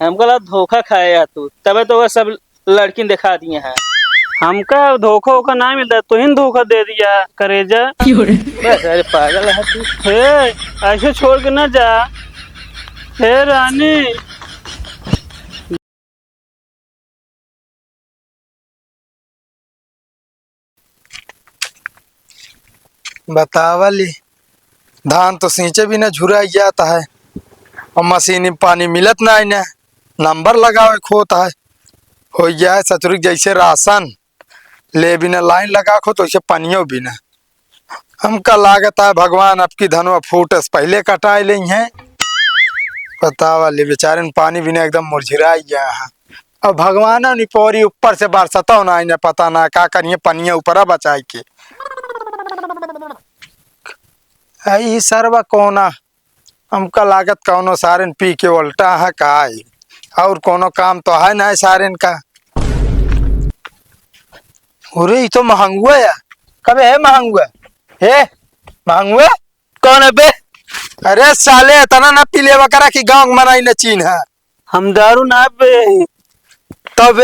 हमको लगा धोखा खाया तू, तबे तो वह सब लड़की दिखा दिए हैं। हमका धोखा वोखा ना मिलता, तो ही धोखा दे दिया करेजा। बस अरे पागल है तू। हे ऐसे छोड़ के ना जा। हे रानी। बतावली धान तो सींचे भी ना झुरा जाता है और मशीन में पानी मिलत ना इन्हें नंबर लगावे खोता है। हो गया है सचुरी जैसे राशन ले बिना लाइन लगा खो तो इसे पानियों बिना हमका लागत है भगवान आपकी धनवा फूटस पहले कटाए ले हैं। बतावली बेचारे पानी बिना एकदम मुरझिरा गया है और भगवान ने पोरी ऊपर से बरसता ना इन्हें पता ना क्या करिए पनिया ऊपर बचाए के आई सर्व कोना हमका लागत कौनो सारन पी के उल्टा है का और कोनो काम तो है ना सारन का। अरे ये तो महंगुआ है कबे है महंगुआ है महंगुआ कौन है बे। अरे साले इतना ना पी ले वकरा की गांव मनाई न चीन है हम दारू ना पे तब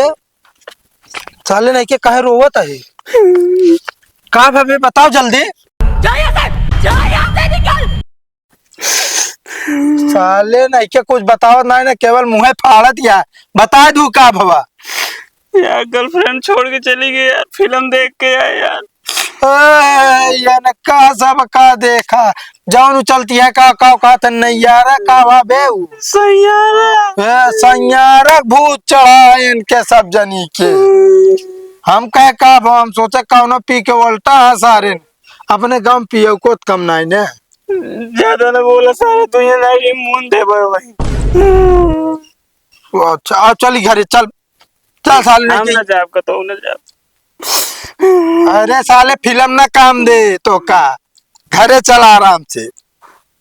साले नहीं के काहे रोवत है का भाभी बताओ जल्दी। साले नहीं के कुछ बताओ ना ना केवल मुंह फाड़ दिया बता दू का भवा। यार गर्लफ्रेंड छोड़ के चली गई यार, फिल्म देख के आए यार। यार का सब का देखा जाऊन चलती है का तो नहीं यार का भावे सैयारा भूत चढ़ा इनके सब जनी के हम कह का हम सोचे कौनो पी के उल्टा है सारे अपने गांव पियो को कम नहीं ने ज्यादा ना बोला सारे तू ये नहीं मुंह दे भाई। अच्छा चली घरे चल चल साले हम ना जाब का तो ना जाब। अरे साले फिल्म ना काम दे तो का घरे चला आराम से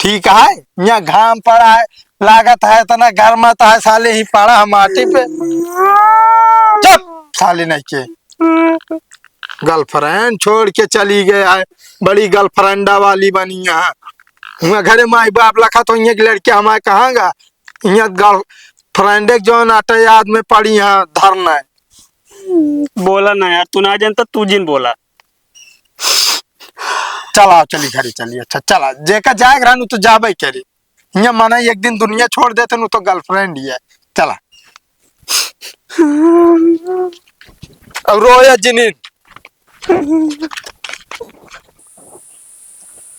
ठीक है। यहाँ घाम पड़ा है लागत है इतना गर्मत है साले ही पड़ा है माटी पे चुप साले नहीं के गर्लफ्रेंड छोड़ के चली गए है बड़ी गर्लफ्रेंडा वाली बनी है घरे माई बाप लखा तो यहाँ की लड़की हमारे कहाँगा यहाँ गर्लफ्रेंड जो नाटे याद में पड़ी है धरना है। बोला ना यार तू ना जानता तू जिन बोला। चला चली घरे चली अच्छा चला जेका जाए रहनु तो जाबे करे यहाँ माना एक दिन दुनिया छोड़ देते नु तो गर्लफ्रेंड ही है चला अब रोया जिनिन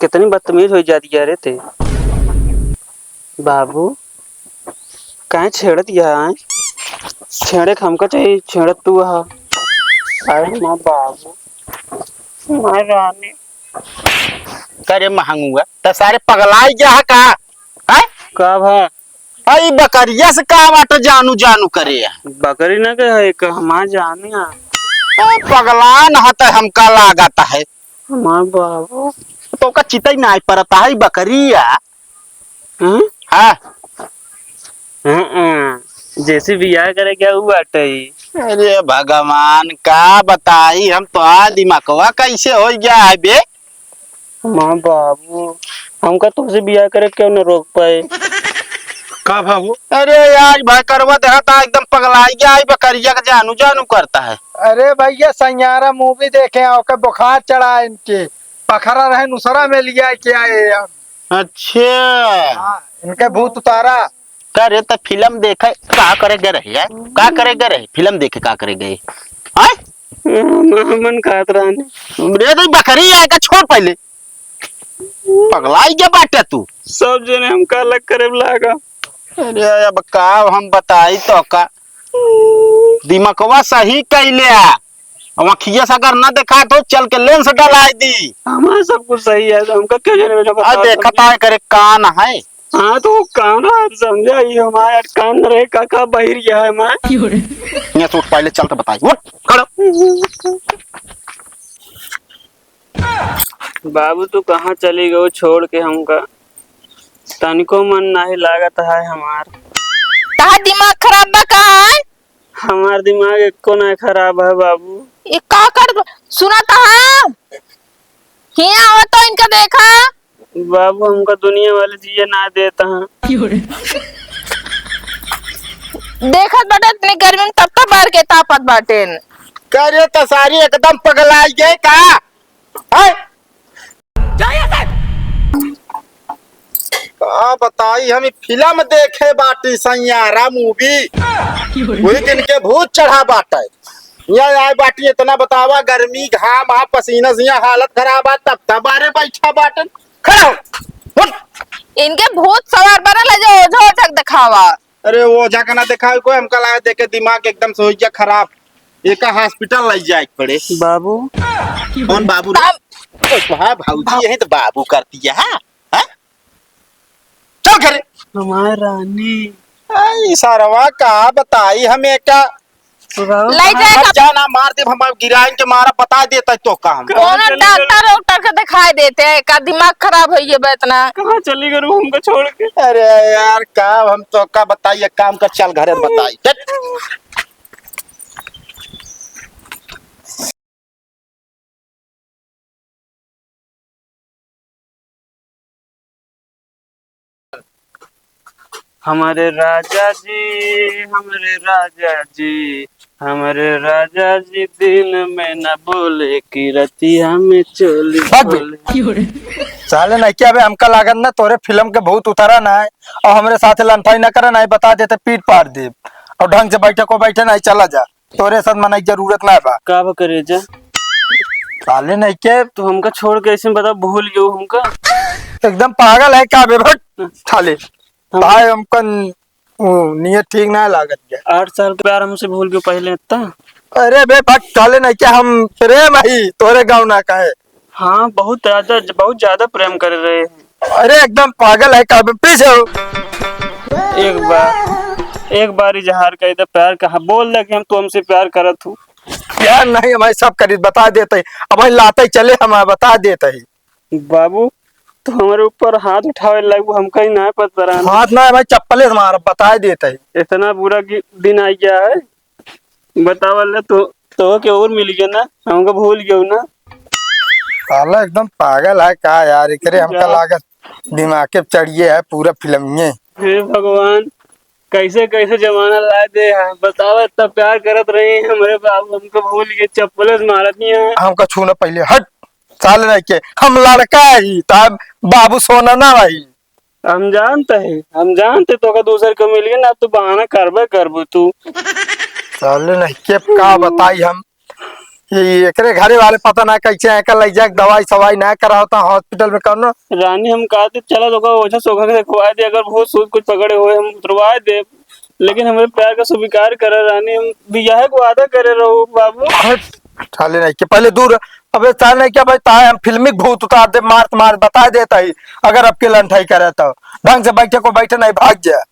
कितनी बदतमीज हो जाती है रे ते बाबू कहीं छेड़ दिया है छेड़े हमका चाहिए छेड़ तू हा अरे माँ बाबू माँ रानी करे महंगुआ तो सारे पगलाई जा है का भा आई बकरिया से का बात जानू जानू करे बकरी ना के है हमार जाने पगलान हत हमका लागत है माँ बाबू तो का चितई नहीं परता है बकरिया हाँ जैसे बियाह करे क्या हुआ टई। अरे भगवान का बताई हम तो दिमागवा कैसे हो गया है बे। माँ बाबू हमका तुमसे बियाह करे क्यों न रोक पाए का भागो। अरे यार भाई करवा देखा एकदम पगलाई गया है बकरिया का जानू जानू करता है। अरे भैया सैयारा मूवी देखे ओके बुखार चढ़ा इनके पखरा रहे नुसरा में लिया क्या है अच्छा इनके भूत उतारा करे तो फिल्म देखे का करे गए रहे का करे गए रहे फिल्म देखे का करे गए मन खात रहा बकरी आएगा छोड़ पहले पगलाई क्या बाटे तू सब जने हम का अलग करे लागा। अरे अब का हम बताई तो का दिमागवा सही कैले अखिया से अगर न देखा तो चल के लेंस डलाई दी हमारा सब कुछ सही है हमका क्या जाने देखता है करे कान है। हाँ तो कान समझा ये हमारे कान रहे काका बहिर गया है मैं यहाँ से उठ पहले चल के बताई उठ खड़ो। बाबू तू कहाँ चली गई छोड़ के हमका तनिको मन नहीं लागत है हमार दिमाग खराब बा का है? हमार दिमाग एको नहीं खराब है बाबू ये का कर सुना था हिया हो तो इनका देखा बाबू हमका दुनिया वाले जिये ना देता है देखत बाटे इतनी गर्मी में तब तक बाहर के तापत बाटे। करे तो सारी एकदम पगलाई गए का है? का बताई हम फिल्म देखे बाटी सैयारा मूवी वही दिन के भूत चढ़ा बाटे यहाँ आए बाटी इतना बतावा गर्मी घाम आ पसीना से यहाँ हालत खराब आ तब तबारे बैठा बाटन खड़ा हो, उठ। इनके भूत सवार बनल है जो ओझा ओझा दिखावा। अरे वो ओझा का ना देखा कोई हमका लगा देखे दिमाग एकदम से हो गया खराब एक हॉस्पिटल ले जाए पड़े। बाबू कौन बाबू हाँ भाऊजी यही तो बाबू करती है हाँ? हाँ? चल करे हमारे रानी आई सारवा का बताई हमें क्या ले जाएगा जाना मार दे हम गिराएं के मारा बता देता तो काम कौन डॉक्टर डॉक्टर के दिखाई देते हैं का दिमाग खराब है ये इतना। कहाँ चली गई हमको छोड़ के? अरे यार का हम तो का बताइए काम कर चल घरे बताई हमारे राजा जी हमारे राजा जी हमारे राजा जी दिन में न बोले कि रतिया में चोली भाग बे। खोले। साले नहीं क्या बे हमका लागत ना तोरे फिल्म के बहुत उतारा ना है और हमारे साथ लनफाई ना करे ना बता देते पीट पार दे और ढंग से बैठे को बैठे नहीं चला जा तोरे साथ मनाई जरूरत ना बा का करे जा साले नहीं के तो हमका छोड़ के ऐसे बता भूल गयो हमका। एकदम पागल है का बे भट साले भाई हमका नियत ठीक ना लागत गया 8 साल के प्यार हमसे भूल गयो पहले इतना। अरे बे भट साले नहीं क्या हम प्रेम ही तोरे गाँव ना का है। हाँ बहुत ज्यादा प्रेम कर रहे हैं। अरे एकदम पागल है का बे पीछे हो। एक बार इजहार कर दे प्यार कहा बोल दे कि हम तुमसे प्यार करत हूँ। यार नहीं हमारे सब करीब बता देते अब लाते चले हम बता देते ही बाबू तो हमारे ऊपर हाथ उठावे लगू हमका ही ना पता रहा। हाथ ना भाई चप्पले हमारा बता देते ही इतना बुरा दिन आ गया है बतावल तो के और मिल गया ना हमको भूल गयो ना। साला एकदम पागल है का यार एकरे हमका लागत दिमाग के चढ़िए है पूरा फिल्म में। हे भगवान कैसे कैसे जमाना ला दे बताओ इतना प्यार करत रहे हैं हमारे बाबू हमको भूल गए चप्पल मारत नहीं है। हमका छूना पहले हट साल रह के हम लड़का ही तब बाबू सोना ना भाई हम जानते तो का दूसरे को मिल गया ना तू बहाना करबे तू। साले नहीं के का बताई हम ये एकरे घरे वाले पता ना कैसे एक ले जाके दवाई सवाई ना करा होता हॉस्पिटल में करना। रानी हम कहते चला तो ओझा सोखा के देखवा दे अगर बहुत सूद कुछ पकड़े हुए हम उतरवा दे लेकिन हमारे प्यार का स्वीकार करे रानी हम बियाह को वादा करे रहो बाबू। साले नहीं के पहले दूर अबे साले नहीं क्या भाई ताए हम फिल्मी भूत उतार दे मार बता देता ही अगर आपके लंठाई करे तो ढंग से बैठे को बैठे नहीं भाग जाए।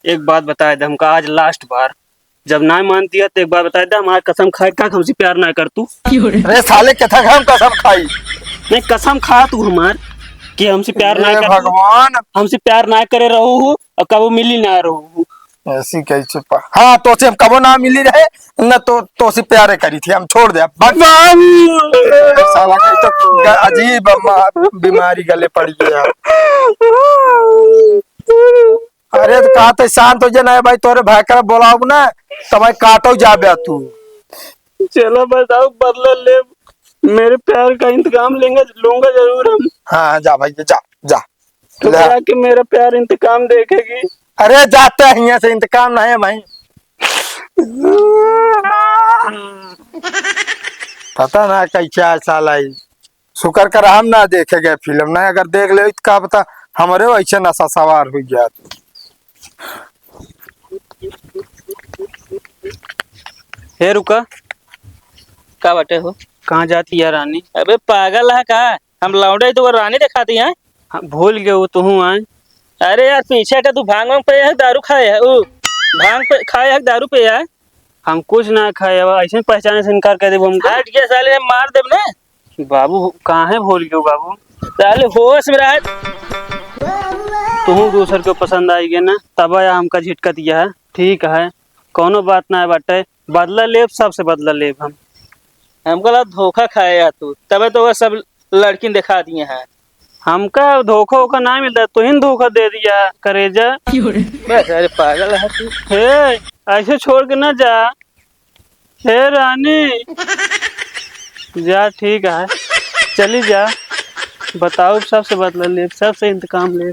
एक बात बताए दे हमका आज लास्ट बार जब ना मानती है तो एक बार बताए दे हमारी कसम खाए का हमसे प्यार ना कर तू। अरे साले के था हम कसम खाई नहीं कसम खा तू हमार कि हमसे प्यार ना कर भगवान हमसे प्यार ना करे रहो हो और कबो मिली ना रहो ऐसी कैसे हाँ तो से हम कबो ना मिली रहे न तो से प्यारे करी थी हम छोड़ दे साला तो अजीब बीमारी गले पड़ी है। अरे तो कहा तो शांत हो जाए भाई तोरे भाई कर बोला ना तो भाई काटो जा तू चलो बताओ बदला ले मेरे प्यार का इंतकाम लूंगा जरूर हम। हाँ जा भाई जा तो जाके मेरा प्यार इंतकाम देखेगी। अरे जाते हैं यहाँ से इंतकाम नहीं है भाई पता ना कैसा साला शुक्र कर हम ना देखे गए फिल्म नहीं अगर देख ले तो का पता हमारे वैसे नशा सवार हो गया। हे रुका का बटे हो कहाँ जाती है रानी? अबे पागल है का हम लौंडे तो रानी दिखाती है। हाँ, भूल गए वो तो हूँ आए। अरे यार पीछे हटा तू भांग वांग पे है दारू खाए है ओ भांग पे खाए है दारू पे है। हम कुछ ना खाए अब ऐसे पहचाने से इनकार कर दे हमको। हट गया साले मार देब ना बाबू कहाँ है भूल गयो बाबू साले होश में रह तुम दूसर को पसंद आई गया ना तब आया हमका झिटका दिया है ठीक है कोनो बात ना है बाटे बदला लेब सबसे बदला लेब हम हमको लगा धोखा खाए है तू तबे तो वो सब लड़की दिखा दिए हैं। हमका धोखा वोखा ना मिलता, तू ही धोखा दे दिया करेजा। बस अरे पागल है तू। हे ऐसे छोड़ के ना जा। हे रानी जा, ठीक है चली जा, बताओ सबसे बदला ले, सबसे इंतकाम ले।